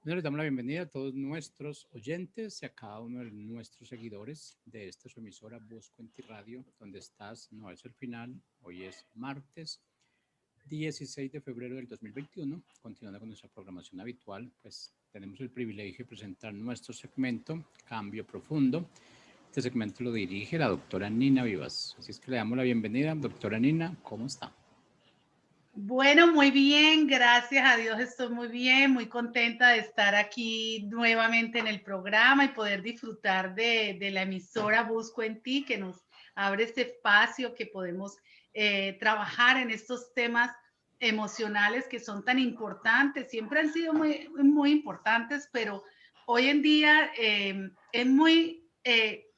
Bueno, les damos la bienvenida a todos nuestros oyentes y a cada uno de nuestros seguidores de esta su emisora Busco en Ti Radio, donde estás, no es el final. Hoy es martes 16 de febrero del 2021. Continuando con nuestra programación habitual, pues tenemos el privilegio de presentar nuestro segmento Cambio Profundo. Este segmento lo dirige la doctora Nina Vivas. Así es que le damos la bienvenida. Doctora Nina, ¿cómo está? Bueno, muy bien, gracias a Dios estoy muy bien, muy contenta de estar aquí nuevamente en el programa y poder disfrutar de la emisora Busco en Ti, que nos abre este espacio que podemos trabajar en estos temas emocionales que son tan importantes, siempre han sido muy importantes, pero hoy en día es muy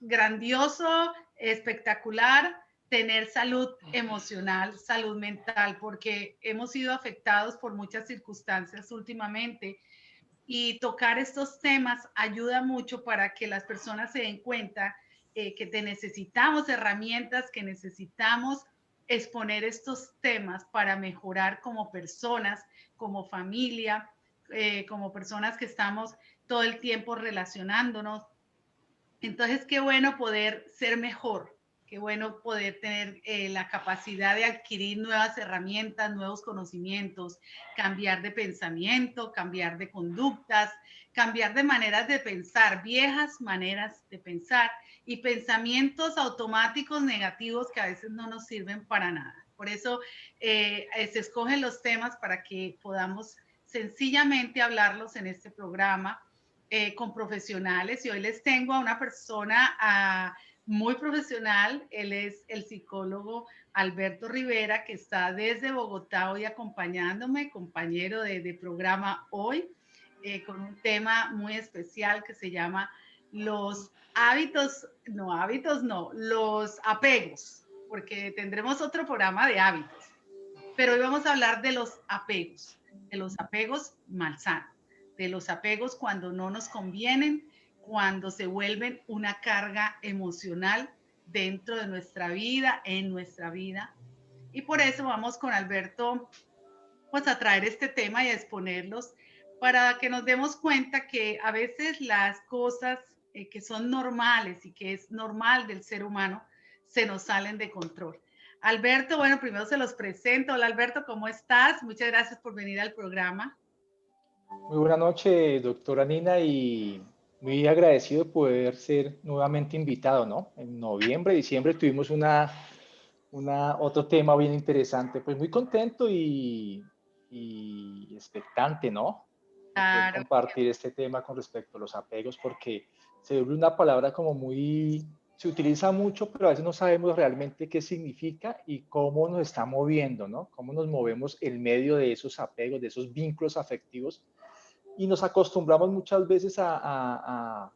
grandioso, espectacular tener salud emocional, salud mental, porque hemos sido afectados por muchas circunstancias últimamente y tocar estos temas ayuda mucho para que las personas se den cuenta que te necesitamos herramientas, que necesitamos exponer estos temas para mejorar como personas, como familia, como personas que estamos todo el tiempo relacionándonos. Entonces, qué bueno poder ser mejor, qué bueno poder tener la capacidad de adquirir nuevas herramientas, nuevos conocimientos, cambiar de pensamiento, cambiar de conductas, cambiar de maneras de pensar, viejas maneras de pensar y pensamientos automáticos negativos que a veces no nos sirven para nada. Por eso se escogen los temas para que podamos sencillamente hablarlos en este programa con profesionales y hoy les tengo a una persona muy profesional. Él es el psicólogo Alberto Rivera, que está desde Bogotá hoy acompañándome, compañero de programa hoy, con un tema muy especial que se llama los hábitos no, los apegos, porque tendremos otro programa de hábitos, pero hoy vamos a hablar de los apegos malsanos, de los apegos cuando no nos convienen, cuando se vuelven una carga emocional dentro de nuestra vida, en nuestra vida. Y por eso vamos con Alberto pues a traer este tema y a exponerlos para que nos demos cuenta que a veces las cosas que son normales y que es normal del ser humano se nos salen de control. Alberto, bueno, primero se los presento. Hola Alberto, ¿cómo estás? Muchas gracias por venir al programa. Muy buena noche, doctora Nina, y muy agradecido de poder ser nuevamente invitado, ¿no? En noviembre, diciembre tuvimos otro tema bien interesante, pues muy contento y expectante, ¿no? De poder Claro, compartir este tema con respecto a los apegos, porque se vuelve una palabra como muy, se utiliza mucho, pero a veces no sabemos realmente qué significa y cómo nos está moviendo, ¿no? Cómo nos movemos en medio de esos apegos, de esos vínculos afectivos y nos acostumbramos muchas veces a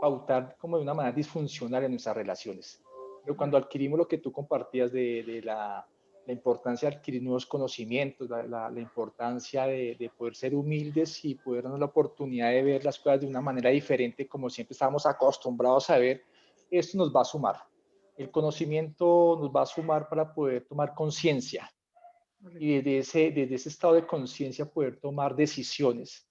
pautar como de una manera disfuncional en nuestras relaciones. Pero cuando adquirimos lo que tú compartías de la importancia de adquirir nuevos conocimientos, la importancia de poder ser humildes y poder darnos la oportunidad de ver las cosas de una manera diferente, como siempre estábamos acostumbrados a ver, esto nos va a sumar. El conocimiento nos va a sumar para poder tomar conciencia y desde ese estado de conciencia poder tomar decisiones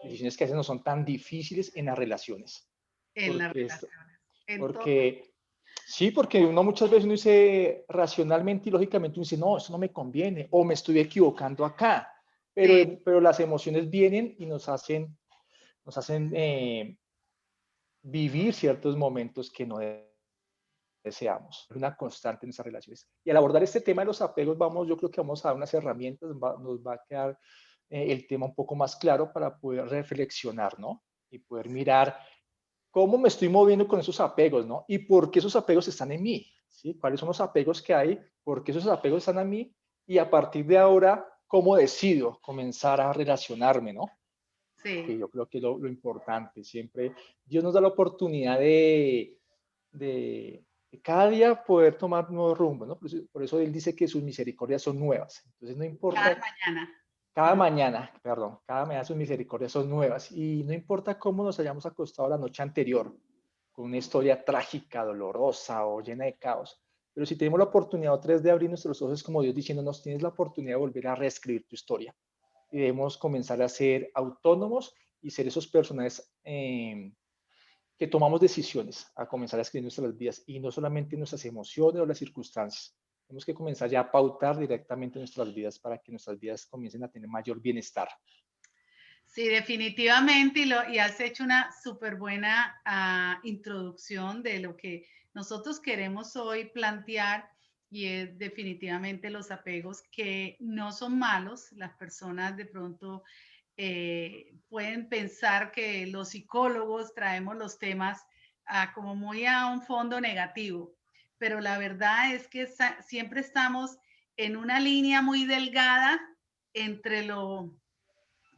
que a veces no son tan difíciles en las relaciones. en las Porque, relaciones, en todo. porque sí, porque uno muchas veces uno dice racionalmente y lógicamente uno dice, no, eso no me conviene o me estoy equivocando acá. Sí, Pero las emociones vienen y nos hacen vivir ciertos momentos que no deseamos. Es una constante en esas relaciones. Y al abordar este tema de los apegos, yo creo que vamos a dar unas herramientas, nos va a quedar el tema un poco más claro para poder reflexionar, ¿no? Y poder mirar cómo me estoy moviendo con esos apegos, ¿no? Y por qué esos apegos están en mí, ¿sí? ¿Cuáles son los apegos que hay? ¿Por qué esos apegos están en mí? Y a partir de ahora, ¿cómo decido comenzar a relacionarme, ¿no? Que sí, yo creo que es lo importante. Siempre Dios nos da la oportunidad de cada día poder tomar nuevos rumbos, ¿no? Por eso Él dice que sus misericordias son nuevas. Entonces, no cada importa mañana. cada mañana, perdón, cada mañana sus misericordias son nuevas y no importa cómo nos hayamos acostado la noche anterior, con una historia trágica, dolorosa o llena de caos, pero si tenemos la oportunidad otra vez de abrir nuestros ojos como Dios diciéndonos, tienes la oportunidad de volver a reescribir tu historia y debemos comenzar a ser autónomos y ser esos personajes que tomamos decisiones a comenzar a escribir nuestras vidas y no solamente nuestras emociones o las circunstancias. Tenemos que comenzar ya a pautar directamente nuestras vidas para que nuestras vidas comiencen a tener mayor bienestar. Sí, definitivamente, y has hecho una súper buena introducción de lo que nosotros queremos hoy plantear, y es definitivamente los apegos que no son malos. Las personas de pronto pueden pensar que los psicólogos traemos los temas como muy a un fondo negativo, pero la verdad es que siempre estamos en una línea muy delgada entre lo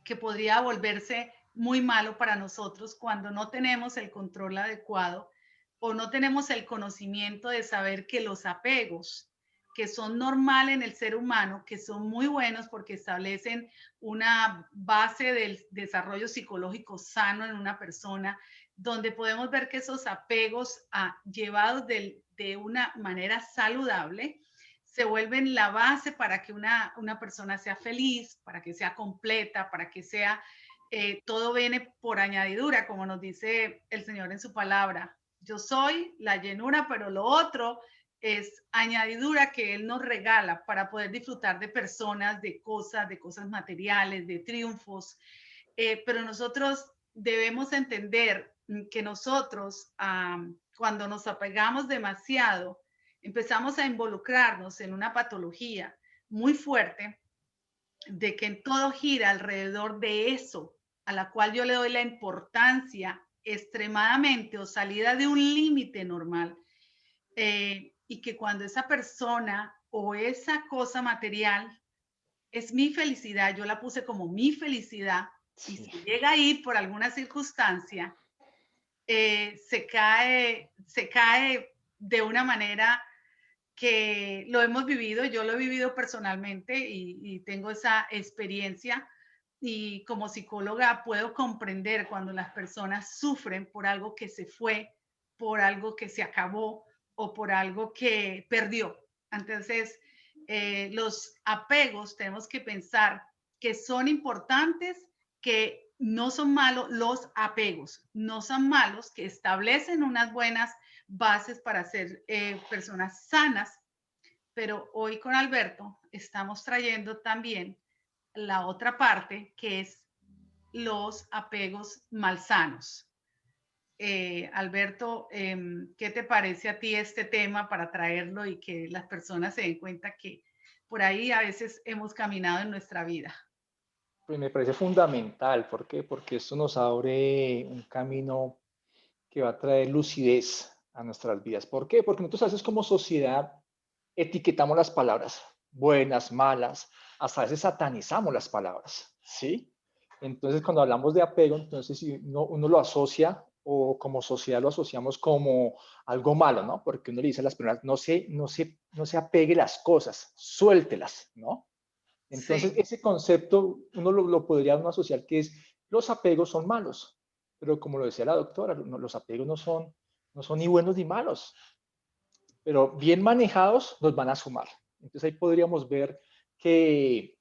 que podría volverse muy malo para nosotros cuando no tenemos el control adecuado o no tenemos el conocimiento de saber que los apegos que son normales en el ser humano, que son muy buenos porque establecen una base del desarrollo psicológico sano en una persona, donde podemos ver que esos apegos llevados de una manera saludable se vuelven la base para que una persona sea feliz, para que sea completa, para que sea, todo viene por añadidura, como nos dice el Señor en su palabra. Yo soy la llenura, pero lo otro es añadidura que Él nos regala para poder disfrutar de personas, de cosas materiales, de triunfos. Pero nosotros debemos entender que nosotros, cuando nos apegamos demasiado, empezamos a involucrarnos en una patología muy fuerte de que todo gira alrededor de eso, a la cual yo le doy la importancia extremadamente o salida de un límite normal. Y que cuando esa persona o esa cosa material es mi felicidad, yo la puse como mi felicidad, y Sí. si llega ahí por alguna circunstancia, se cae de una manera que lo hemos vivido, yo lo he vivido personalmente y tengo esa experiencia, y como psicóloga puedo comprender cuando las personas sufren por algo que se fue, por algo que se acabó o por algo que perdió. Entonces, los apegos tenemos que pensar que son importantes, que no son malos los apegos, no son malos, que establecen unas buenas bases para ser personas sanas, pero hoy con Alberto estamos trayendo también la otra parte, que es los apegos malsanos. Alberto, ¿qué te parece a ti este tema para traerlo y que las personas se den cuenta que por ahí a veces hemos caminado en nuestra vida? Pues me parece fundamental. ¿Por qué? Porque esto nos abre un camino que va a traer lucidez a nuestras vidas. ¿Por qué? Porque nosotros a veces como sociedad etiquetamos las palabras, buenas, malas, hasta a veces satanizamos las palabras, ¿sí? Entonces, cuando hablamos de apego, entonces si uno lo asocia o como sociedad lo asociamos como algo malo, ¿no? Porque uno le dice a las personas, no se apegue las cosas, suéltelas, ¿no? Entonces, Sí, ese concepto uno lo podría uno asociar que es, los apegos son malos, pero como lo decía la doctora, los apegos no son ni buenos ni malos, pero bien manejados nos van a sumar. Entonces ahí podríamos ver que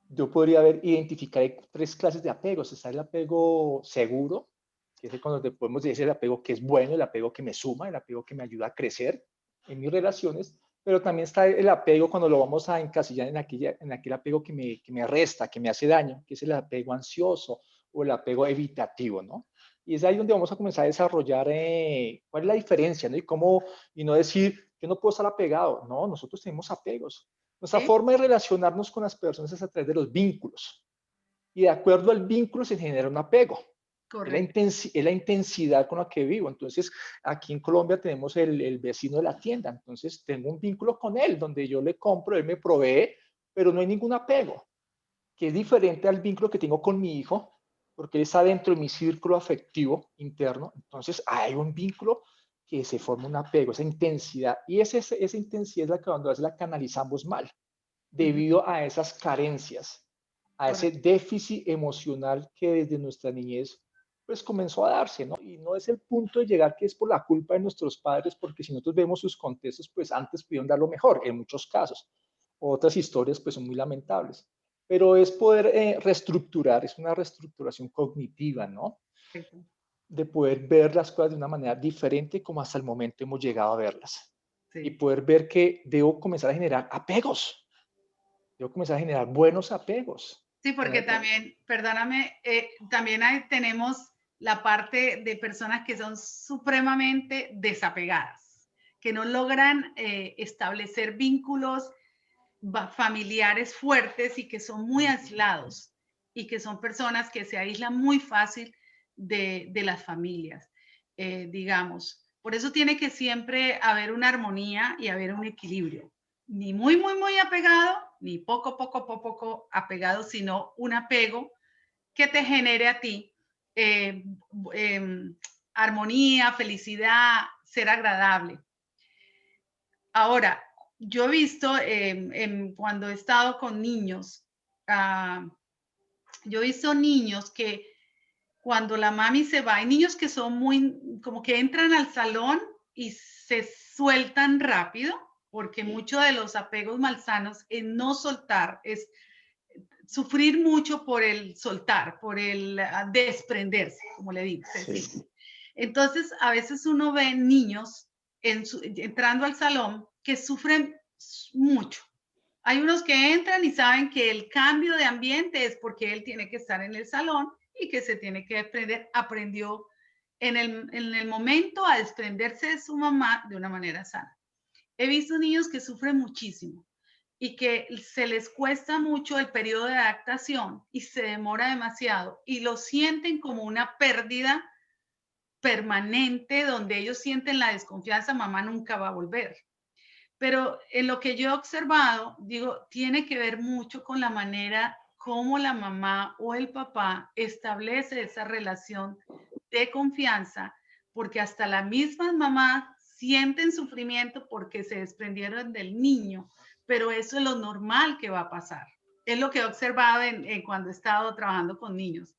yo podría identificar tres clases de apegos. Está el apego seguro, que es cuando podemos decir el apego que es bueno, el apego que me suma, el apego que me ayuda a crecer en mis relaciones, pero también está el apego cuando lo vamos a encasillar en aquel apego que me resta, que me hace daño, que es el apego ansioso o el apego evitativo, ¿no? Y es ahí donde vamos a comenzar a desarrollar cuál es la diferencia, ¿no? Y no decir, yo no puedo estar apegado. No, nosotros tenemos apegos. Nuestra sí, forma de relacionarnos con las personas es a través de los vínculos. Y de acuerdo al vínculo se genera un apego. correcto. Es la intensidad con la que vivo. Entonces, aquí en Colombia tenemos el vecino de la tienda. Entonces, tengo un vínculo con él, donde yo le compro, él me provee, pero no hay ningún apego, que es diferente al vínculo que tengo con mi hijo, porque él está dentro de mi círculo afectivo interno. Entonces, hay un vínculo que se forma un apego, esa intensidad. Y esa intensidad es la que cuando a veces la canalizamos mal, Ujú, debido a esas carencias, a ese correcto. déficit emocional que desde nuestra niñez pues comenzó a darse, ¿no? Y no es el punto de llegar que es por la culpa de nuestros padres, porque si nosotros vemos sus contextos, pues antes pudieron dar lo mejor, en muchos casos. Otras historias pues son muy lamentables. pero es poder reestructurar, es una reestructuración cognitiva, ¿no? Perfecto. De poder ver las cosas de una manera diferente como hasta el momento hemos llegado a verlas. Y Sí. poder ver que debo comenzar a generar apegos, debo comenzar a generar buenos apegos. Sí, porque también, perdóname, también tenemos la parte de personas que son supremamente desapegadas, que no logran establecer vínculos familiares fuertes y que son muy aislados y que son personas que se aíslan muy fácil de las familias, digamos. Por eso tiene que siempre haber una armonía y haber un equilibrio. Ni muy, muy, muy apegado, ni poco, poco, poco, poco apegado, sino un apego que te genere a ti eh, eh, armonía, felicidad, ser agradable. Ahora, yo he visto cuando he estado con niños, yo he visto niños que cuando la mami se va, hay niños que son muy, como que entran al salón y se sueltan rápido, porque mucho de los apegos malsanos es no soltar, es sufrir mucho por el soltar, por el desprenderse, como le digo. Sí. Entonces, a veces uno ve niños entrando al salón que sufren mucho. Hay unos que entran y saben que el cambio de ambiente es porque él tiene que estar en el salón y que se tiene que desprender. Aprendió en el momento a desprenderse de su mamá de una manera sana. He visto niños que sufren muchísimo y que se les cuesta mucho el periodo de adaptación y se demora demasiado y lo sienten como una pérdida permanente donde ellos sienten la desconfianza, mamá nunca va a volver. Pero en lo que yo he observado, digo, tiene que ver mucho con la manera como la mamá o el papá establece esa relación de confianza, porque hasta las mismas mamás sienten sufrimiento porque se desprendieron del niño, pero eso es lo normal que va a pasar. Es lo que he observado cuando he estado trabajando con niños.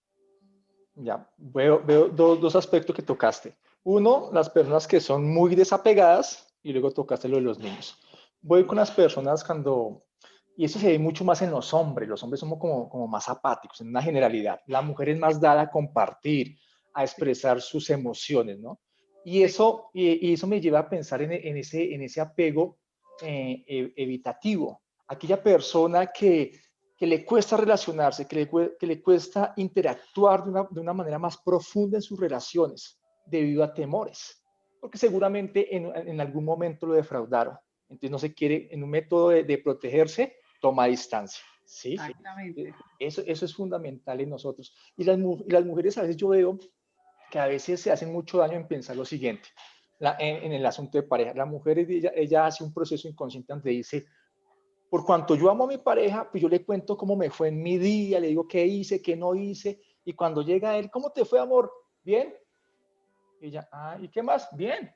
Ya, veo dos aspectos que tocaste. Uno, las personas que son muy desapegadas y luego tocaste lo de los niños. Voy con las personas cuando, y eso se ve mucho más en los hombres somos como más apáticos en una generalidad. La mujer es más dada a compartir, a expresar sus emociones, ¿no? Y eso me lleva a pensar en ese apego evitativo. Aquella persona que le cuesta relacionarse, que le cuesta interactuar de una manera más profunda en sus relaciones debido a temores, porque seguramente en algún momento lo defraudaron. Entonces no se quiere, en un método de protegerse, toma distancia. ¿Sí? Exactamente. Eso es fundamental en nosotros. Y las mujeres a veces yo veo que a veces se hacen mucho daño en pensar lo siguiente, en el asunto de pareja. La mujer, ella hace un proceso inconsciente donde dice, por cuanto yo amo a mi pareja, pues yo le cuento cómo me fue en mi día, le digo qué hice, qué no hice, y cuando llega él, ¿cómo te fue, amor? ¿Bien? Y ella, ¿y qué más? Bien.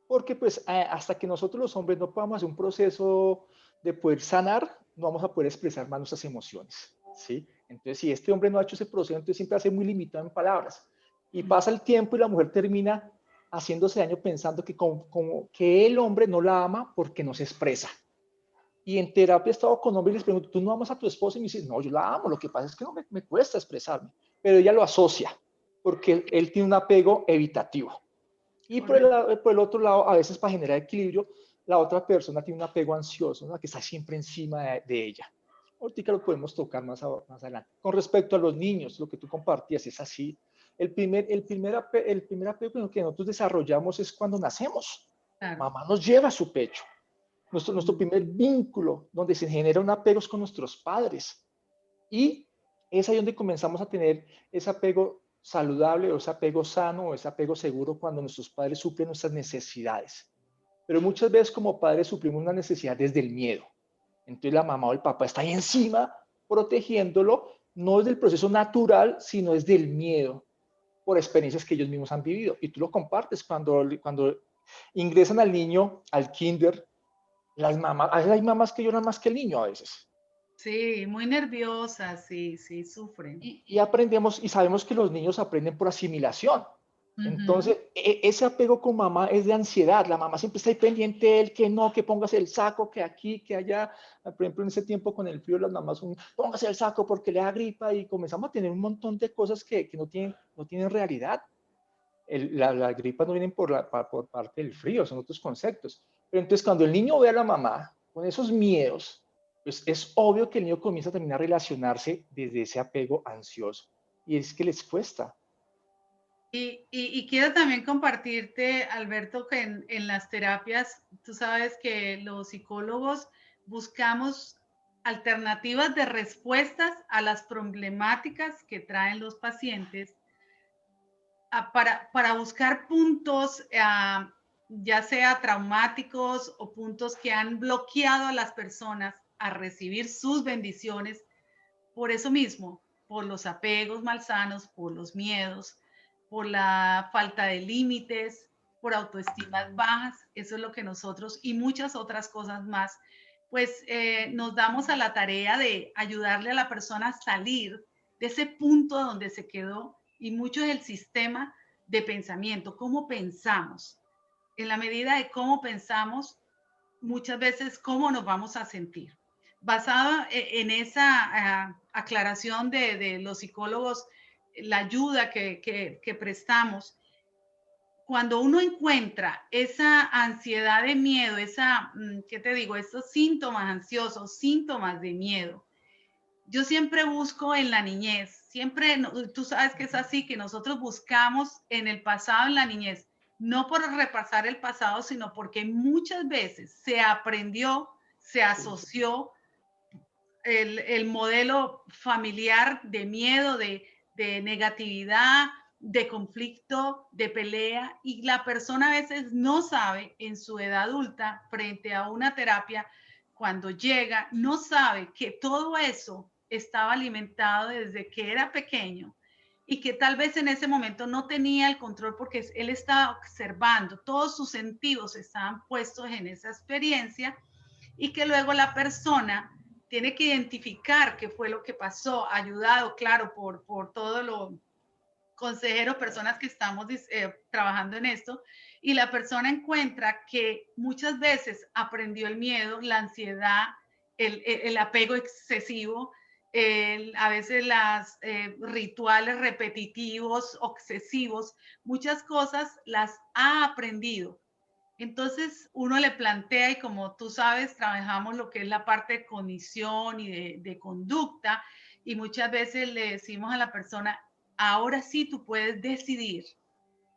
Porque pues hasta que nosotros los hombres no podamos hacer un proceso de poder sanar, no vamos a poder expresar más nuestras emociones, ¿sí? Entonces, si este hombre no ha hecho ese proceso, entonces siempre va a ser muy limitado en palabras. Y pasa el tiempo y la mujer termina haciéndose daño pensando como que el hombre no la ama porque no se expresa. Y en terapia he estado con hombres y les pregunto, ¿tú no amas a tu esposa? Y me dicen, no, yo la amo, lo que pasa es que no me cuesta expresarme. Pero ella lo asocia, porque él tiene un apego evitativo. Y por el otro lado, a veces para generar equilibrio, la otra persona tiene un apego ansioso, ¿no? Que está siempre encima de ella. Ahorita lo podemos tocar más adelante. Con respecto a los niños, lo que tú compartías es así. El primer apego que nosotros desarrollamos es cuando nacemos. Claro. Mamá nos lleva a su pecho. Nuestro primer vínculo, donde se genera un apego con nuestros padres. Y es ahí donde comenzamos a tener ese apego saludable o ese apego sano o ese apego seguro cuando nuestros padres suplen nuestras necesidades. Pero muchas veces como padres suplimos una necesidad desde el miedo. Entonces la mamá o el papá está ahí encima protegiéndolo, no desde el proceso natural, sino desde el miedo por experiencias que ellos mismos han vivido. Y tú lo compartes cuando ingresan al niño al kinder. Las mamás, a veces hay mamás que lloran más que el niño a veces. Sí, muy nerviosas, sí, sufren. Y aprendemos y sabemos que los niños aprenden por asimilación. Entonces, ese apego con mamá es de ansiedad. La mamá siempre está ahí pendiente de él, que no, que pongas el saco, que aquí, que allá. Por ejemplo, en ese tiempo con el frío, las mamás son, póngase el saco porque le da gripa y comenzamos a tener un montón de cosas que no tienen realidad. Las gripas no vienen por parte del frío, son otros conceptos. Pero entonces, cuando el niño ve a la mamá con esos miedos, pues es obvio que el niño comienza también a relacionarse desde ese apego ansioso. Y es que les cuesta. Y quiero también compartirte, Alberto, que en las terapias, tú sabes que los psicólogos buscamos alternativas de respuestas a las problemáticas que traen los pacientes para buscar puntos, ya sea traumáticos o puntos que han bloqueado a las personas a recibir sus bendiciones por eso mismo, por los apegos malsanos, por los miedos, por la falta de límites, por autoestimas bajas. Eso es lo que nosotros y muchas otras cosas más, pues nos damos a la tarea de ayudarle a la persona a salir de ese punto donde se quedó, y mucho es el sistema de pensamiento, cómo pensamos. En la medida de cómo pensamos, muchas veces cómo nos vamos a sentir. Basado en esa aclaración de los psicólogos, la ayuda que prestamos, cuando uno encuentra esa ansiedad de miedo, ¿qué te digo? Esos síntomas ansiosos, síntomas de miedo, yo siempre busco en la niñez, siempre, tú sabes que es así, que nosotros buscamos en el pasado, en la niñez, no por repasar el pasado, sino porque muchas veces se aprendió, se asoció el modelo familiar de miedo, de negatividad, de conflicto, de pelea, y la persona a veces no sabe en su edad adulta, frente a una terapia, cuando llega, no sabe que todo eso estaba alimentado desde que era pequeño y que tal vez en ese momento no tenía el control porque él estaba observando, todos sus sentidos estaban puestos en esa experiencia, y que luego la persona tiene que identificar qué fue lo que pasó, ayudado, claro, por todos los consejeros, personas que estamos trabajando en esto, y la persona encuentra que muchas veces aprendió el miedo, la ansiedad, el apego excesivo, a veces los rituales repetitivos, obsesivos, muchas cosas las ha aprendido. Entonces uno le plantea, y como tú sabes, trabajamos lo que es la parte de cognición y de conducta, y muchas veces le decimos a la persona, ahora sí tú puedes decidir,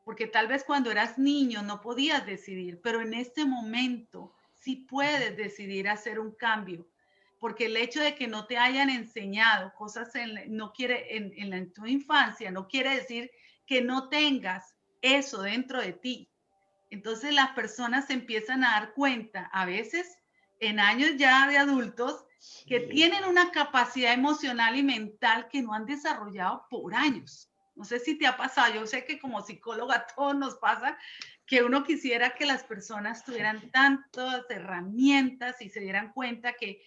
porque tal vez cuando eras niño no podías decidir, pero en este momento sí puedes decidir hacer un cambio, porque el hecho de que no te hayan enseñado cosas en tu infancia no quiere decir que no tengas eso dentro de ti. Entonces las personas se empiezan a dar cuenta, a veces en años ya de adultos, que tienen una capacidad emocional y mental que no han desarrollado por años. No sé si te ha pasado, yo sé que como psicóloga a todos nos pasa que uno quisiera que las personas tuvieran tantas herramientas y se dieran cuenta que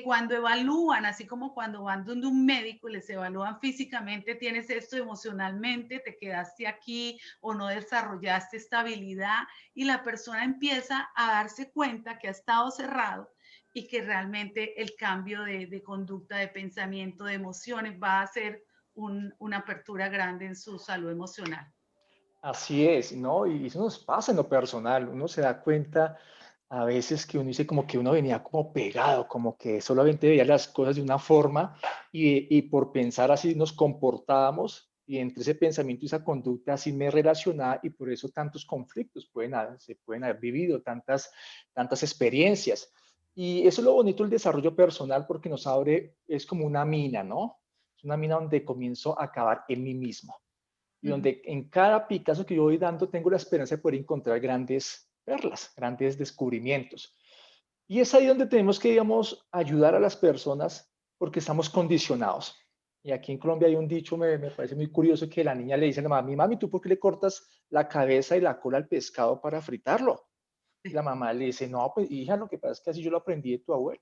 cuando evalúan, así como cuando van donde un médico y les evalúan físicamente, tienes esto emocionalmente, te quedaste aquí o no desarrollaste estabilidad, y la persona empieza a darse cuenta que ha estado cerrado y que realmente el cambio de conducta, de pensamiento, de emociones va a ser una apertura grande en su salud emocional. Así es, ¿no? Y eso nos pasa en lo personal. Uno se da cuenta a veces que uno dice como que uno venía como pegado, como que solamente veía las cosas de una forma y por pensar así nos comportábamos, y entre ese pensamiento y esa conducta así me relacionaba, y por eso tantos conflictos se pueden haber vivido, tantas experiencias. Y eso es lo bonito del desarrollo personal, porque nos abre, es como una mina, ¿no? Es una mina donde comienzo a acabar en mí mismo, y donde en cada Picasso que yo voy dando tengo la esperanza de poder encontrar grandes perlas, grandes descubrimientos. Y es ahí donde tenemos que, digamos, ayudar a las personas, porque estamos condicionados. Y aquí en Colombia hay un dicho, me parece muy curioso, que la niña le dice a la mami, mami, ¿tú por qué le cortas la cabeza y la cola al pescado para fritarlo? Y la mamá le dice, no, pues hija, lo que pasa es que así yo lo aprendí de tu abuelo.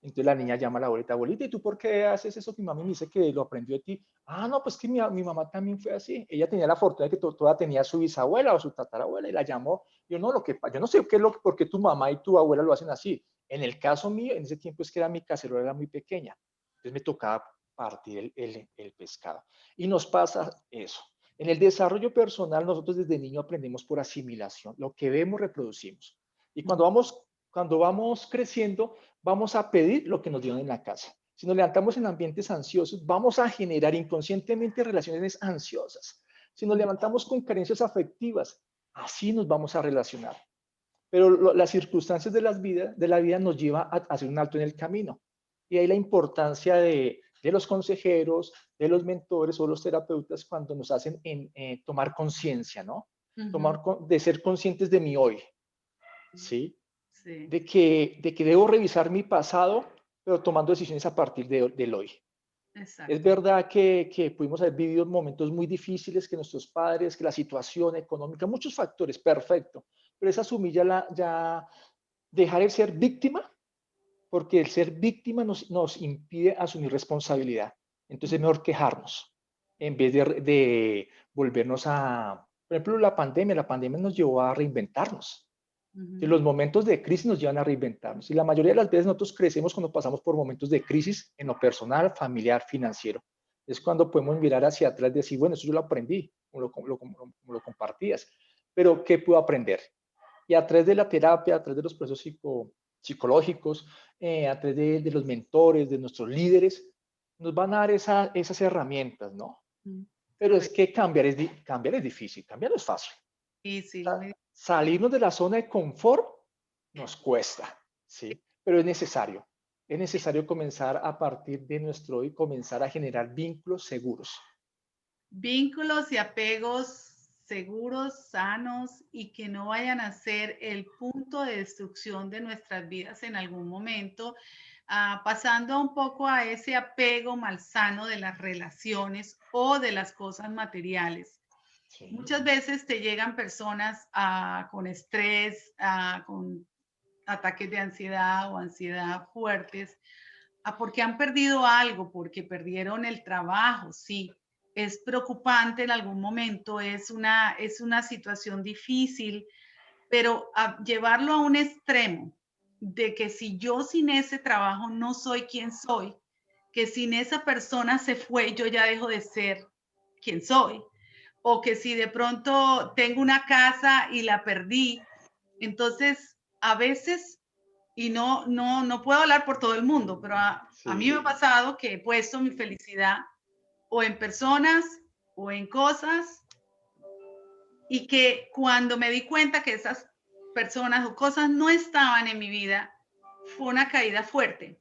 Entonces la niña llama a la abuelita, abuelita, ¿y tú por qué haces eso? Mi mamá me dice que lo aprendió de ti. Ah, no, pues que mi mamá también fue así. Ella tenía la fortuna de que toda tenía su bisabuela o su tatarabuela y la llamó. Yo no, yo no sé qué es por qué tu mamá y tu abuela lo hacen así. En el caso mío, en ese tiempo es que mi cacerola era muy pequeña. Entonces me tocaba partir el pescado. Y nos pasa eso. En el desarrollo personal, nosotros desde niño aprendemos por asimilación. Lo que vemos, reproducimos. Y cuando vamos creciendo, vamos a pedir lo que nos dieron en la casa. Si nos levantamos en ambientes ansiosos, vamos a generar inconscientemente relaciones ansiosas. Si nos levantamos con carencias afectivas, así nos vamos a relacionar. Pero las circunstancias de la vida nos lleva a hacer un alto en el camino. Y ahí la importancia de los consejeros, de los mentores o los terapeutas cuando nos hacen tomar conciencia, ¿no? De ser conscientes de mi hoy, ¿sí? Sí. De que debo revisar mi pasado, pero tomando decisiones a partir del hoy. Exacto. Es verdad que pudimos haber vivido momentos muy difíciles, que nuestros padres, que la situación económica, muchos factores, perfecto, pero es asumir ya dejar de ser víctima, porque el ser víctima nos impide asumir responsabilidad. Entonces es mejor quejarnos, en vez de volvernos por ejemplo, la pandemia nos llevó a reinventarnos. Que los momentos de crisis nos llevan a reinventarnos. Y la mayoría de las veces nosotros crecemos cuando pasamos por momentos de crisis en lo personal, familiar, financiero. Es cuando podemos mirar hacia atrás y decir, bueno, eso yo lo aprendí, como lo compartías, pero ¿qué puedo aprender? Y a través de la terapia, a través de los procesos psicológicos, a través de los mentores, de nuestros líderes, nos van a dar esas herramientas, ¿no? Pero es que cambiar es difícil, cambiar no es fácil. Sí. Salirnos de la zona de confort nos cuesta, ¿sí? Pero es necesario. Es necesario comenzar a partir de nuestro hoy, comenzar a generar vínculos seguros. Vínculos y apegos seguros, sanos y que no vayan a ser el punto de destrucción de nuestras vidas en algún momento, pasando un poco a ese apego malsano de las relaciones o de las cosas materiales. Sí. Muchas veces te llegan personas con estrés, con ataques de ansiedad o ansiedad fuertes, porque han perdido algo, porque perdieron el trabajo, sí. Es preocupante en algún momento, es una situación difícil, pero llevarlo a un extremo de que si yo sin ese trabajo no soy quien soy, que sin esa persona se fue, yo ya dejo de ser quien soy, o que si de pronto tengo una casa y la perdí, entonces a veces, y no puedo hablar por todo el mundo, pero a mí me ha pasado que he puesto mi felicidad o en personas o en cosas, y que cuando me di cuenta que esas personas o cosas no estaban en mi vida, fue una caída fuerte.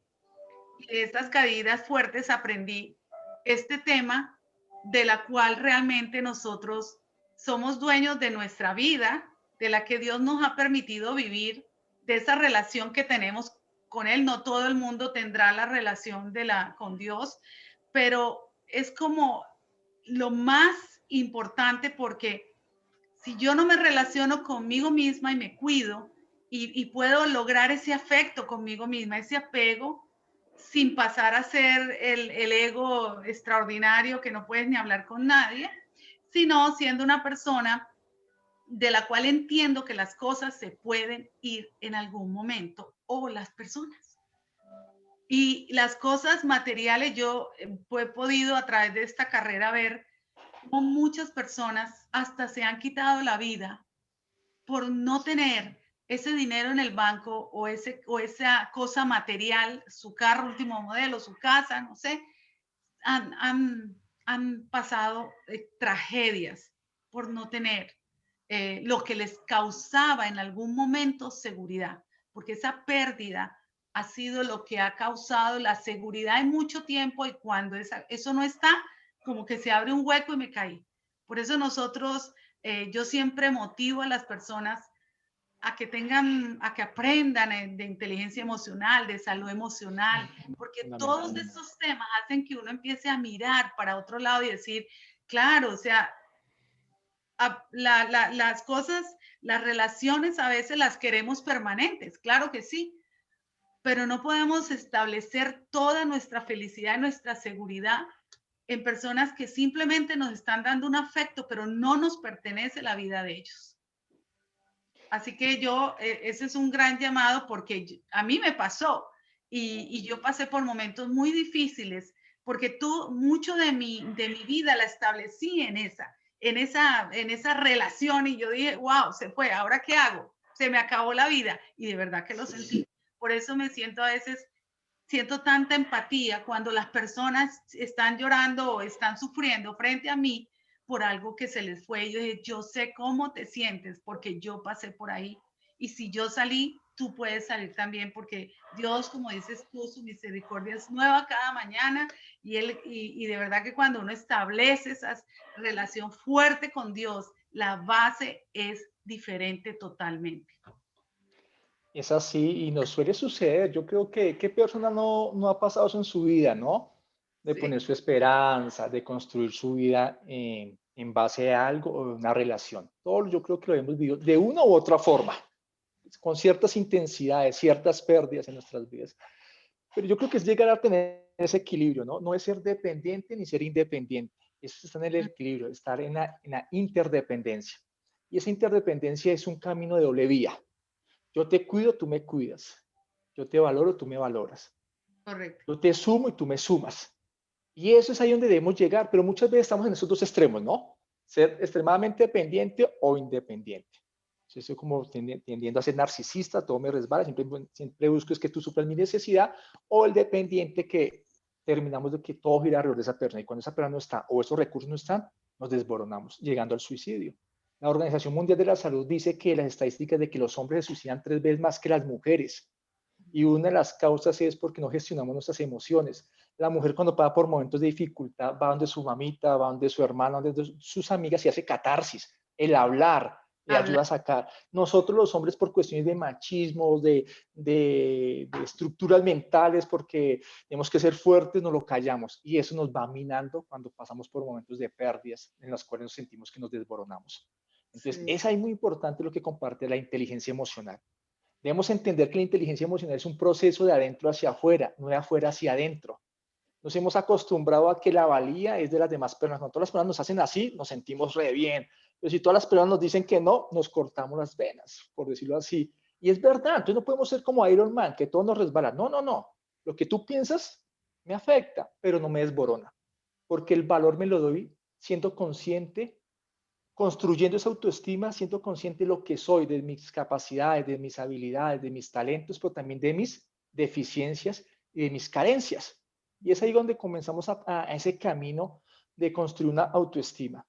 Y de estas caídas fuertes aprendí este tema de la cual realmente nosotros somos dueños de nuestra vida, de la que Dios nos ha permitido vivir, de esa relación que tenemos con Él. No todo el mundo tendrá la relación con Dios, pero es como lo más importante, porque si yo no me relaciono conmigo misma y me cuido y puedo lograr ese afecto conmigo misma, ese apego, sin pasar a ser el ego extraordinario que no puedes ni hablar con nadie, sino siendo una persona de la cual entiendo que las cosas se pueden ir en algún momento, o las personas. Y las cosas materiales, yo he podido a través de esta carrera ver cómo muchas personas hasta se han quitado la vida por no tener ese dinero en el banco o esa cosa material, su carro último modelo, su casa, no sé, han pasado tragedias por no tener lo que les causaba en algún momento seguridad, porque esa pérdida ha sido lo que ha causado la seguridad en mucho tiempo, y cuando eso no está, como que se abre un hueco y me caí. Por eso nosotros, yo siempre motivo a las personas a que aprendan de inteligencia emocional, de salud emocional, porque todos estos temas hacen que uno empiece a mirar para otro lado y decir, claro, o sea, las cosas, las relaciones a veces las queremos permanentes, claro que sí, pero no podemos establecer toda nuestra felicidad, nuestra seguridad en personas que simplemente nos están dando un afecto, pero no nos pertenece la vida de ellos. Así que ese es un gran llamado porque a mí me pasó y yo pasé por momentos muy difíciles porque mucho de mi vida la establecí en esa relación y yo dije, wow, se fue, ¿ahora qué hago? Se me acabó la vida y de verdad que lo sentí. Por eso me siento a veces, siento tanta empatía cuando las personas están llorando o están sufriendo frente a mí por algo que se les fue. Yo dije, yo sé cómo te sientes porque yo pasé por ahí. Y si yo salí, tú puedes salir también porque Dios, como dices tú, su misericordia es nueva cada mañana y de verdad que cuando uno establece esa relación fuerte con Dios, la base es diferente totalmente. Es así y nos suele suceder. Yo creo que qué persona no ha pasado eso en su vida, ¿no? De poner Sí, su esperanza, de construir su vida en base a algo o una relación. Todo yo creo que lo hemos vivido de una u otra forma, con ciertas intensidades, ciertas pérdidas en nuestras vidas. Pero yo creo que es llegar a tener ese equilibrio, ¿no? No es ser dependiente ni ser independiente. Eso está en el equilibrio, estar en la interdependencia. Y esa interdependencia es un camino de doble vía. Yo te cuido, tú me cuidas. Yo te valoro, tú me valoras. correcto. Yo te sumo y tú me sumas. Y eso es ahí donde debemos llegar, pero muchas veces estamos en esos dos extremos, ¿no? Ser extremadamente dependiente o independiente. Yo estoy como tendiendo a ser narcisista, todo me resbala, siempre busco es que tú suplas mi necesidad, o el dependiente que terminamos de que todo gira alrededor de esa persona, y cuando esa persona no está o esos recursos no están, nos desboronamos, llegando al suicidio. La Organización Mundial de la Salud dice que las estadísticas de que los hombres se suicidan 3 veces más que las mujeres, y una de las causas es porque no gestionamos nuestras emociones. La mujer cuando pasa por momentos de dificultad va donde su mamita, va donde su hermana, donde sus amigas y hace catarsis. El hablar le Habla. ayuda a sacar. Nosotros los hombres por cuestiones de machismo, de estructuras mentales, porque tenemos que ser fuertes, nos lo callamos y eso nos va minando cuando pasamos por momentos de pérdidas en las cuales nos sentimos que nos desboronamos. Entonces, Sí, es ahí muy importante lo que comparte la inteligencia emocional. Debemos entender que la inteligencia emocional es un proceso de adentro hacia afuera, no de afuera hacia adentro. Nos hemos acostumbrado a que la valía es de las demás personas. Cuando todas las personas nos hacen así, nos sentimos re bien. Pero si todas las personas nos dicen que no, nos cortamos las venas, por decirlo así. Y es verdad, entonces no podemos ser como Iron Man, que todo nos resbala. No, no, no. Lo que tú piensas me afecta, pero no me desborona. Porque el valor me lo doy siendo consciente, construyendo esa autoestima, siendo consciente de lo que soy, de mis capacidades, de mis habilidades, de mis talentos, pero también de mis deficiencias y de mis carencias. Y es ahí donde comenzamos a ese camino de construir una autoestima.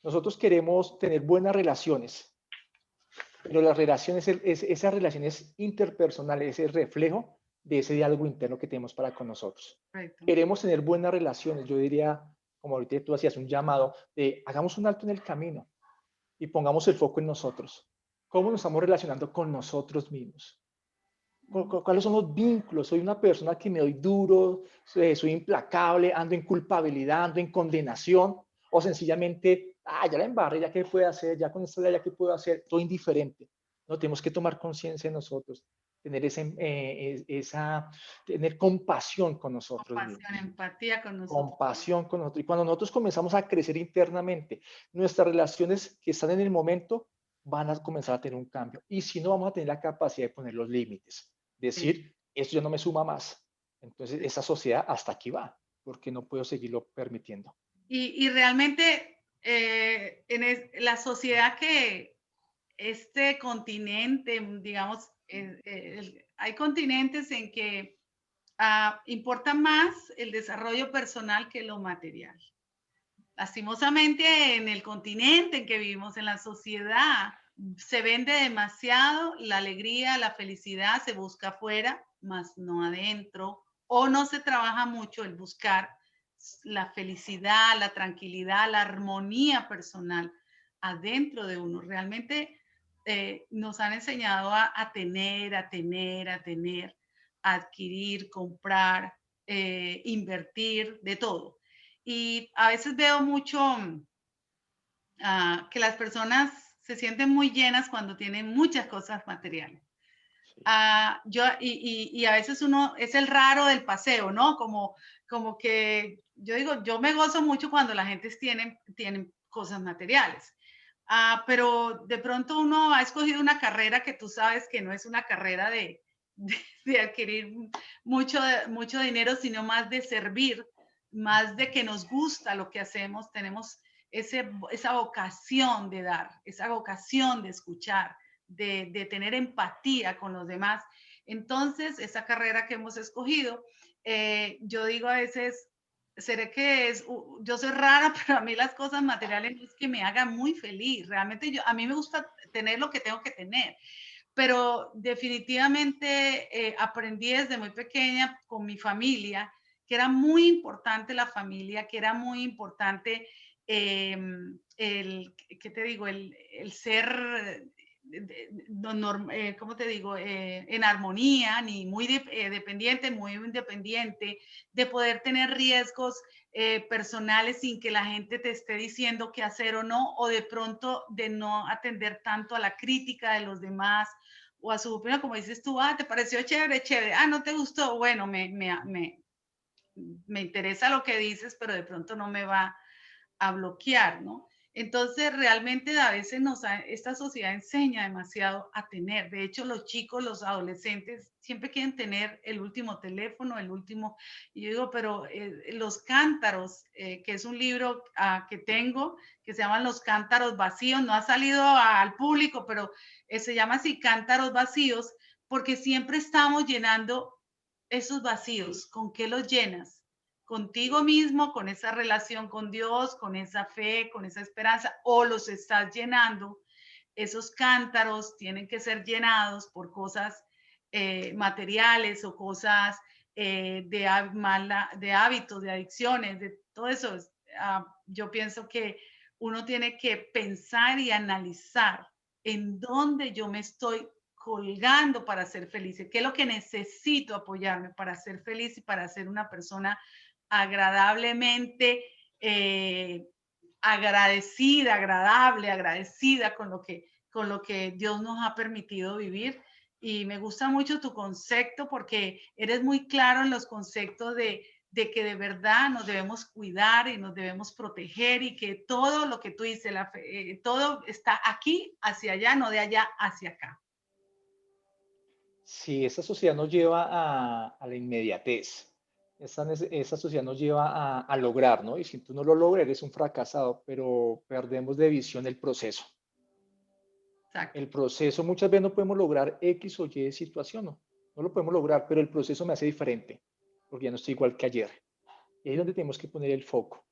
Nosotros queremos tener buenas relaciones, pero las relaciones, esas relaciones interpersonales, es el reflejo de ese diálogo interno que tenemos para con nosotros. correcto. Queremos tener buenas relaciones, yo diría, como ahorita tú hacías un llamado, de hagamos un alto en el camino y pongamos el foco en nosotros. ¿Cómo nos estamos relacionando con nosotros mismos? ¿Cuáles son los vínculos? Soy una persona que me doy duro, soy implacable, ando en culpabilidad, ando en condenación, o sencillamente, ya la embarré, ya qué puedo hacer, ya con esto ya qué puedo hacer, estoy indiferente. No, tenemos que tomar conciencia de nosotros, tener tener compasión con nosotros Compasión, mismos, empatía con nosotros. compasión con nosotros. Y cuando nosotros comenzamos a crecer internamente, nuestras relaciones que están en el momento van a comenzar a tener un cambio. Y si no, vamos a tener la capacidad de poner los límites. Sí, Decir, esto ya no me suma más. Entonces, sí. esa sociedad hasta aquí va, porque no puedo seguirlo permitiendo. Y realmente la sociedad que este continente, digamos, hay continentes en que importa más el desarrollo personal que lo material. Lastimosamente, en el continente en que vivimos, en la sociedad, se vende demasiado la alegría, la felicidad, se busca afuera, más no adentro, o no se trabaja mucho el buscar la felicidad, la tranquilidad, la armonía personal adentro de uno. Realmente nos han enseñado a tener, a adquirir, comprar, invertir, de todo. Y a veces veo mucho que las personas se sienten muy llenas cuando tienen muchas cosas materiales. y a veces uno es el raro del paseo, ¿no? Como que yo digo, yo me gozo mucho cuando la gente tienen cosas materiales. Pero de pronto uno ha escogido una carrera que tú sabes que no es una carrera de adquirir mucho dinero, sino más de servir, más de que nos gusta lo que hacemos. Tenemos esa vocación de dar, esa vocación de escuchar, de tener empatía con los demás. Entonces, esa carrera que hemos escogido, yo digo a veces, seré que yo soy rara, pero a mí las cosas materiales no es que me hagan muy feliz. Realmente a mí me gusta tener lo que tengo que tener, pero definitivamente aprendí desde muy pequeña con mi familia que era muy importante la familia, que era muy importante ¿qué te digo? El ser ¿cómo te digo? En armonía, ni muy dependiente, muy independiente, de poder tener riesgos personales sin que la gente te esté diciendo qué hacer o no, o de pronto de no atender tanto a la crítica de los demás o a su opinión, como dices tú, te pareció chévere, chévere, no te gustó, bueno, me interesa lo que dices, pero de pronto no me va a bloquear, ¿no? Entonces, realmente a veces esta sociedad enseña demasiado a tener. De hecho, los chicos, los adolescentes, siempre quieren tener el último teléfono, el último. Y yo digo, pero Los Cántaros, que es un libro que tengo, que se llama Los Cántaros Vacíos, no ha salido al público, pero se llama así Cántaros Vacíos, porque siempre estamos llenando esos vacíos. ¿Con qué los llenas? Contigo mismo, con esa relación con Dios, con esa fe, con esa esperanza, o los estás llenando. Esos cántaros tienen que ser llenados por cosas materiales o cosas de hábitos, de adicciones, de todo eso. Yo pienso que uno tiene que pensar y analizar en dónde yo me estoy colgando para ser feliz, qué es lo que necesito apoyarme para ser feliz y para ser una persona agradablemente agradecida con lo que Dios nos ha permitido vivir. Y me gusta mucho tu concepto porque eres muy claro en los conceptos de que de verdad nos debemos cuidar y nos debemos proteger y que todo lo que tú dices, todo está aquí hacia allá, no de allá hacia acá. Sí, esta sociedad nos lleva a la inmediatez. Esta sociedad nos lleva a lograr, ¿no? Y si tú no lo logras, eres un fracasado, pero perdemos de visión el proceso. Exacto. El proceso, muchas veces no podemos lograr X o Y situación, no lo podemos lograr, pero el proceso me hace diferente, porque ya no estoy igual que ayer. Y ahí es donde tenemos que poner el foco,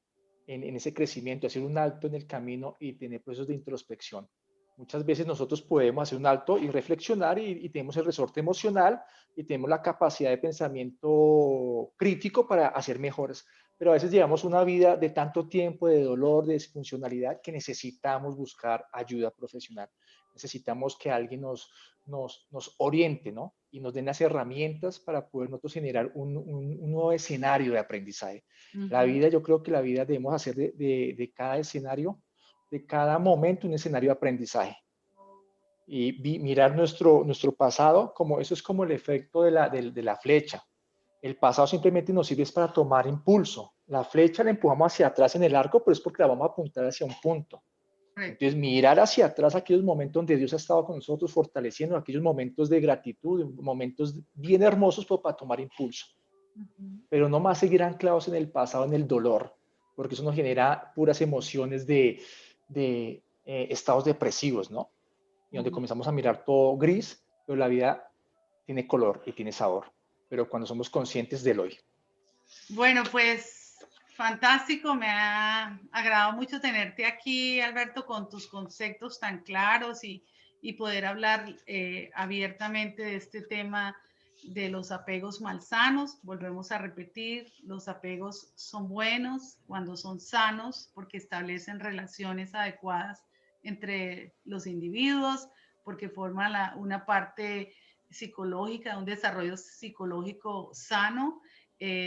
en ese crecimiento, hacer un alto en el camino y tener procesos de introspección. Muchas veces nosotros podemos hacer un alto y reflexionar y tenemos el resorte emocional y tenemos la capacidad de pensamiento crítico para hacer mejoras, pero a veces llevamos una vida de tanto tiempo, de dolor, de disfuncionalidad, que necesitamos buscar ayuda profesional. Necesitamos que alguien nos oriente, ¿no? Y nos den las herramientas para poder nosotros generar un nuevo escenario de aprendizaje. La vida, yo creo que la vida debemos hacer de cada escenario, de cada momento, un escenario de aprendizaje. Y mirar nuestro pasado, como eso es como el efecto de la flecha. El pasado simplemente nos sirve para tomar impulso. La flecha la empujamos hacia atrás en el arco, pero es porque la vamos a apuntar hacia un punto. Entonces, mirar hacia atrás aquellos momentos donde Dios ha estado con nosotros, fortaleciendo aquellos momentos de gratitud, momentos bien hermosos para tomar impulso. Pero no más seguir anclados en el pasado, en el dolor, porque eso nos genera puras emociones de estados depresivos, ¿no? Y donde comenzamos a mirar todo gris, pero la vida tiene color y tiene sabor, pero cuando somos conscientes del hoy. Bueno, pues fantástico, me ha agradado mucho tenerte aquí, Alberto, con tus conceptos tan claros y poder hablar abiertamente de este tema de los apegos malsanos. Volvemos a repetir, los apegos son buenos cuando son sanos porque establecen relaciones adecuadas entre los individuos, porque forman una parte psicológica, un desarrollo psicológico sano,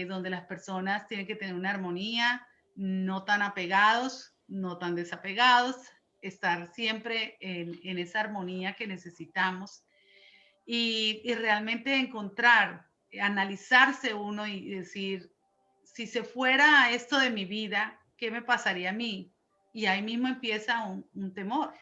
donde las personas tienen que tener una armonía, no tan apegados, no tan desapegados, estar siempre en esa armonía que necesitamos. y realmente encontrar, analizarse uno y decir, si se fuera esto de mi vida, ¿qué me pasaría a mí? Y ahí mismo empieza un temor.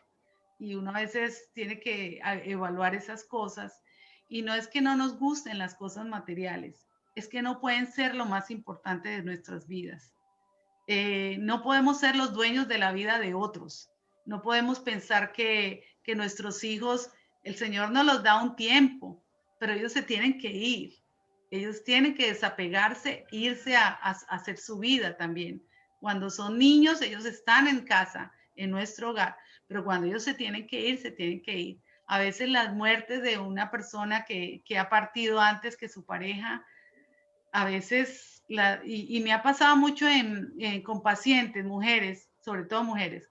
Y uno a veces tiene que evaluar esas cosas. Y no es que no nos gusten las cosas materiales, es que no pueden ser lo más importante de nuestras vidas. No podemos ser los dueños de la vida de otros. No podemos pensar que nuestros hijos, el Señor nos los da un tiempo, pero ellos se tienen que ir. Ellos tienen que desapegarse, irse a hacer su vida también. Cuando son niños, ellos están en casa, en nuestro hogar, pero cuando ellos se tienen que ir, se tienen que ir. A veces las muertes de una persona que ha partido antes que su pareja, a veces, y me ha pasado mucho con pacientes, mujeres, sobre todo mujeres,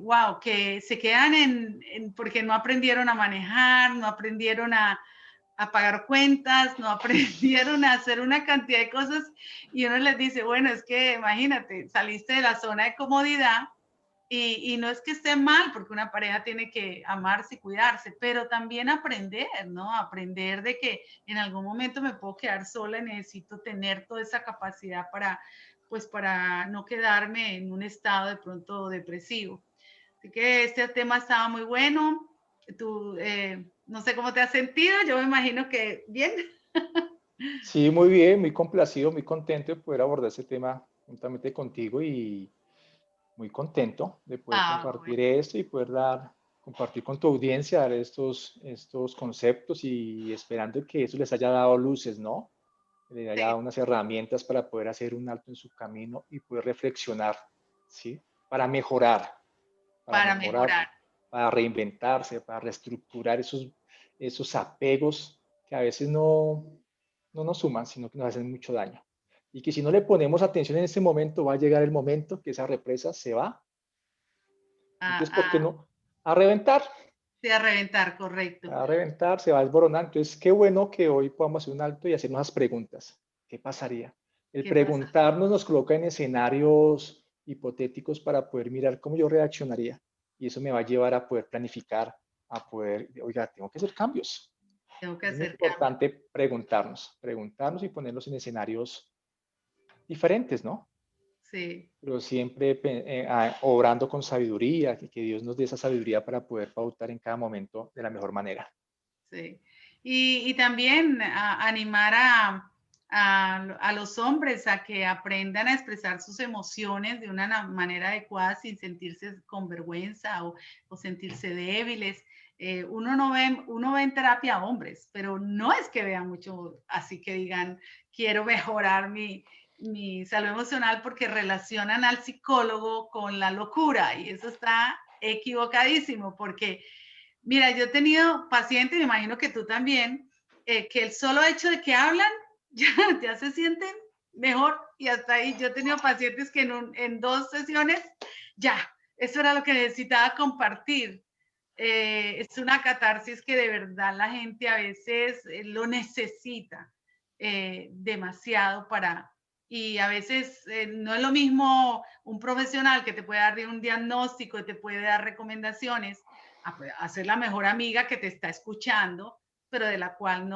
wow, que se quedan porque no aprendieron a manejar, no aprendieron a pagar cuentas, no aprendieron a hacer una cantidad de cosas y uno les dice, bueno, es que imagínate, saliste de la zona de comodidad y no es que esté mal, porque una pareja tiene que amarse y cuidarse, pero también aprender, ¿no? Aprender de que en algún momento me puedo quedar sola y necesito tener toda esa capacidad pues para no quedarme en un estado de pronto depresivo. Así que este tema estaba muy bueno. Tú, no sé cómo te has sentido, yo me imagino que bien. Sí, muy bien, muy complacido, muy contento de poder abordar ese tema juntamente contigo y muy contento de poder Bueno, compartir esto y poder compartir con tu audiencia, dar estos conceptos y esperando que eso les haya dado luces, ¿no? Que les haya sí, dado unas herramientas para poder hacer un alto en su camino y poder reflexionar, ¿sí? Para mejorar, para para mejorar, mejorar. para reinventarse, para reestructurar esos apegos que a veces no nos suman, sino que nos hacen mucho daño. Y que si no le ponemos atención en este momento, va a llegar el momento que esa represa se va. A, Entonces, ¿por qué a, no? A reventar, sí, a reventar, correcto. a reventar, se va a desboronar. Entonces, qué bueno que hoy podamos hacer un alto y hacernos las preguntas. ¿Qué pasaría? El ¿Qué pasa? preguntarnos nos coloca en escenarios hipotéticos para poder mirar cómo yo reaccionaría. Y eso me va a llevar a poder planificar, a poder, oiga, tengo que hacer cambios. Tengo que Es muy hacer cambios. importante preguntarnos y ponerlos en escenarios diferentes, ¿no? Sí, Pero siempre obrando con sabiduría, que Dios nos dé esa sabiduría para poder pautar en cada momento de la mejor manera. sí. Y también animar a los hombres a que aprendan a expresar sus emociones de una manera adecuada sin sentirse con vergüenza o sentirse débiles. Uno ve en terapia a hombres, pero no es que vean mucho así que digan, quiero mejorar mi salud emocional porque relacionan al psicólogo con la locura y eso está equivocadísimo porque mira, yo he tenido pacientes, me imagino que tú también, que el solo hecho de que hablan ya se sienten mejor y hasta ahí. Yo he tenido pacientes que en 2 sesiones ya, eso era lo que necesitaba compartir. Es una catarsis que de verdad la gente a veces lo necesita demasiado y a veces no es lo mismo un profesional que te puede dar un diagnóstico y te puede dar recomendaciones a ser la mejor amiga que te está escuchando, pero de la cual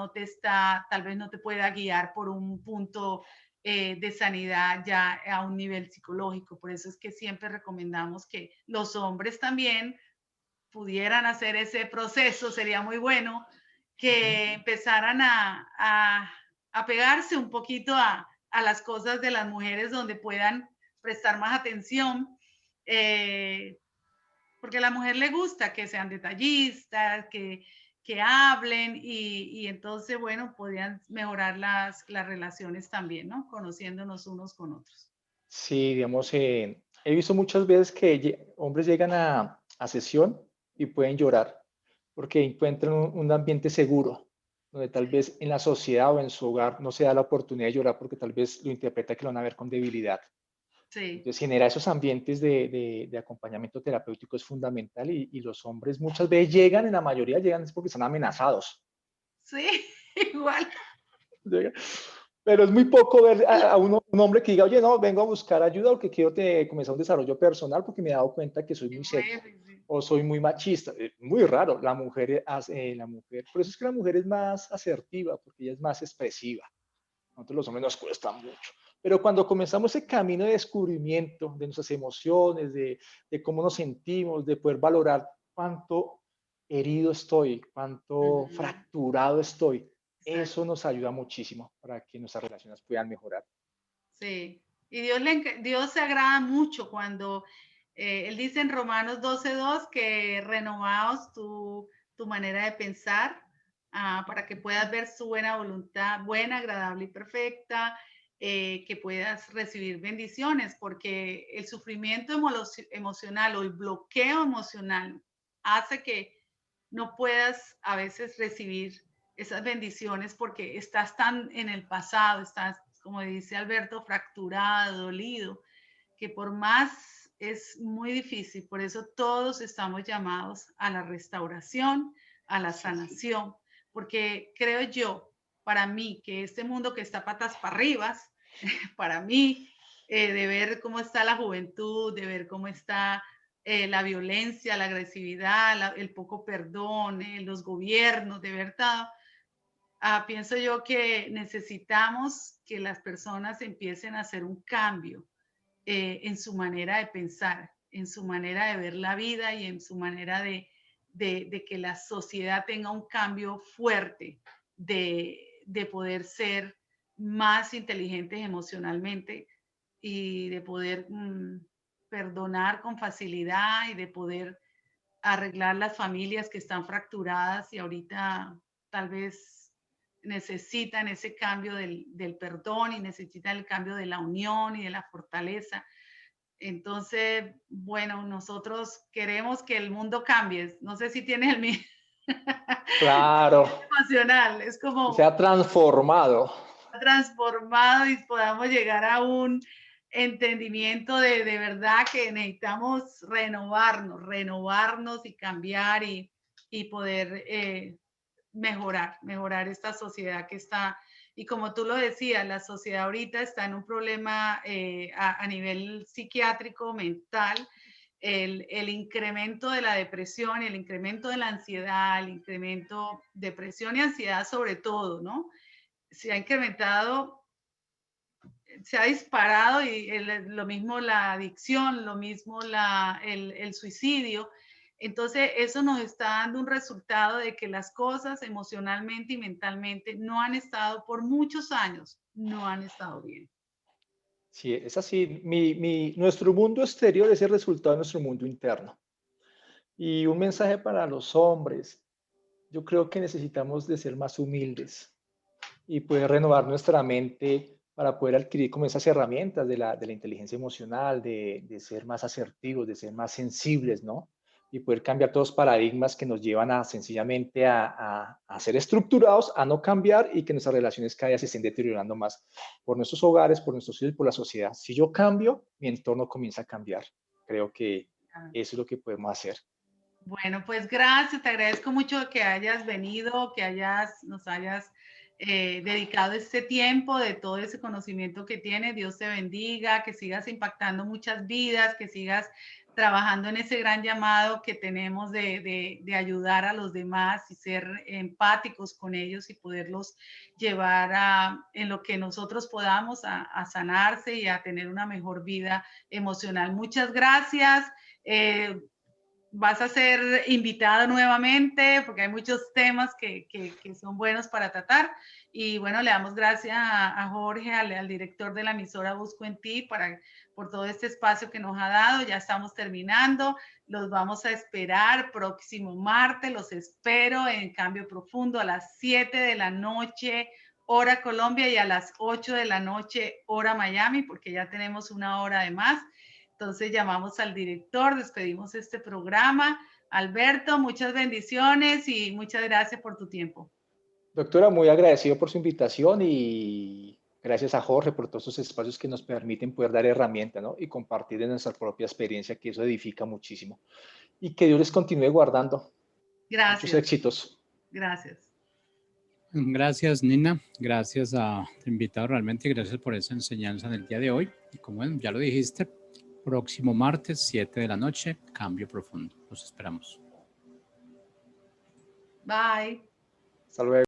tal vez no te pueda guiar por un punto de sanidad ya a un nivel psicológico. Por eso es que siempre recomendamos que los hombres también pudieran hacer ese proceso, sería muy bueno, que empezaran a pegarse un poquito a las cosas de las mujeres donde puedan prestar más atención. Porque a la mujer le gusta que sean detallistas, que hablen y entonces, bueno, podrían mejorar las relaciones también, ¿no? Conociéndonos unos con otros. Sí, digamos, he visto muchas veces que hombres llegan a sesión y pueden llorar porque encuentran un ambiente seguro, donde tal vez en la sociedad o en su hogar no se da la oportunidad de llorar porque tal vez lo interpreta que lo van a ver con debilidad. Sí, Entonces, generar esos ambientes de acompañamiento terapéutico es fundamental y los hombres muchas veces llegan, en la mayoría llegan es porque están amenazados. sí, igual. Llegan, Pero es muy poco ver a un hombre que diga, oye, no, vengo a buscar ayuda porque quiero comenzar un desarrollo personal porque me he dado cuenta que soy Qué muy seco bueno, sí. o soy muy machista. Es muy raro. Por eso es que la mujer es más asertiva porque ella es más expresiva. A nosotros los hombres nos cuesta mucho. Pero cuando comenzamos ese camino de descubrimiento de nuestras emociones, de cómo nos sentimos, de poder valorar cuánto herido estoy, cuánto Ujú, fracturado estoy, exacto. eso nos ayuda muchísimo para que nuestras relaciones puedan mejorar. Sí. Y Dios se agrada mucho cuando Él dice en Romanos 12:2 que renovaos tu manera de pensar para que puedas ver su buena voluntad, buena, agradable y perfecta, que puedas recibir bendiciones, porque el sufrimiento emocional o el bloqueo emocional hace que no puedas a veces recibir esas bendiciones porque estás tan en el pasado, estás, como dice Alberto, fracturado, dolido, que por más es muy difícil. Por eso todos estamos llamados a la restauración, a la Sí, sanación, porque creo yo, para mí, que este mundo que está patas para arriba, para mí, de ver cómo está la juventud, de ver cómo está la violencia, la agresividad, el poco perdón, los gobiernos, de verdad, pienso yo que necesitamos que las personas empiecen a hacer un cambio en su manera de pensar, en su manera de ver la vida y en su manera de que la sociedad tenga un cambio fuerte, de poder ser más inteligentes emocionalmente y de poder perdonar con facilidad y de poder arreglar las familias que están fracturadas y ahorita tal vez necesitan ese cambio del perdón y necesitan el cambio de la unión y de la fortaleza. Entonces, bueno, nosotros queremos que el mundo cambie. No sé si tienes el mismo claro, emocional. Es que se como ha transformado. transformado y podamos llegar a un entendimiento de verdad que necesitamos renovarnos y cambiar y poder mejorar esta sociedad que está, y como tú lo decías, la sociedad ahorita está en un problema a nivel psiquiátrico, mental, el incremento de la depresión, el incremento de la ansiedad, el incremento, depresión y ansiedad sobre todo, ¿no? Se ha incrementado, se ha disparado y lo mismo la adicción, lo mismo el suicidio. Entonces, eso nos está dando un resultado de que las cosas emocionalmente y mentalmente no han estado por muchos años, no han estado bien. Sí, es así. Nuestro mundo exterior es el resultado de nuestro mundo interno. Y un mensaje para los hombres. Yo creo que necesitamos de ser más humildes y poder renovar nuestra mente para poder adquirir como esas herramientas de la inteligencia emocional, de ser más asertivos, de ser más sensibles, ¿no? Y poder cambiar todos los paradigmas que nos llevan a sencillamente a ser estructurados, a no cambiar y que nuestras relaciones cada día se estén deteriorando más por nuestros hogares, por nuestros hijos y por la sociedad. Si yo cambio, mi entorno comienza a cambiar. Creo que eso es lo que podemos hacer. Bueno, pues gracias, te agradezco mucho que hayas venido, que nos hayas dedicado este tiempo de todo ese conocimiento que tienes. Dios te bendiga, que sigas impactando muchas vidas, que sigas trabajando en ese gran llamado que tenemos de ayudar a los demás y ser empáticos con ellos y poderlos llevar en lo que nosotros podamos a sanarse y a tener una mejor vida emocional. Muchas gracias. Vas a ser invitado nuevamente porque hay muchos temas que son buenos para tratar. Y bueno, le damos gracias a Jorge, al director de la emisora Busco en Ti, por todo este espacio que nos ha dado. Ya estamos terminando. Los vamos a esperar próximo martes. Los espero en Cambio Profundo a las 7 de la noche, hora Colombia, y a las 8 de la noche, hora Miami, porque ya tenemos una hora de más. Entonces llamamos al director, despedimos este programa. Alberto, muchas bendiciones y muchas gracias por tu tiempo. Doctora, muy agradecido por su invitación y gracias a Jorge por todos esos espacios que nos permiten poder dar herramientas, ¿no? Y compartir de nuestra propia experiencia, que eso edifica muchísimo. Y que Dios les continúe guardando. Muchos Gracias, éxitos. gracias. Gracias, Nina. Gracias a tu invitado, realmente gracias por esa enseñanza en el día de hoy. Y como ya lo dijiste, próximo martes, 7 de la noche, Cambio Profundo. Los esperamos. Bye. Hasta luego.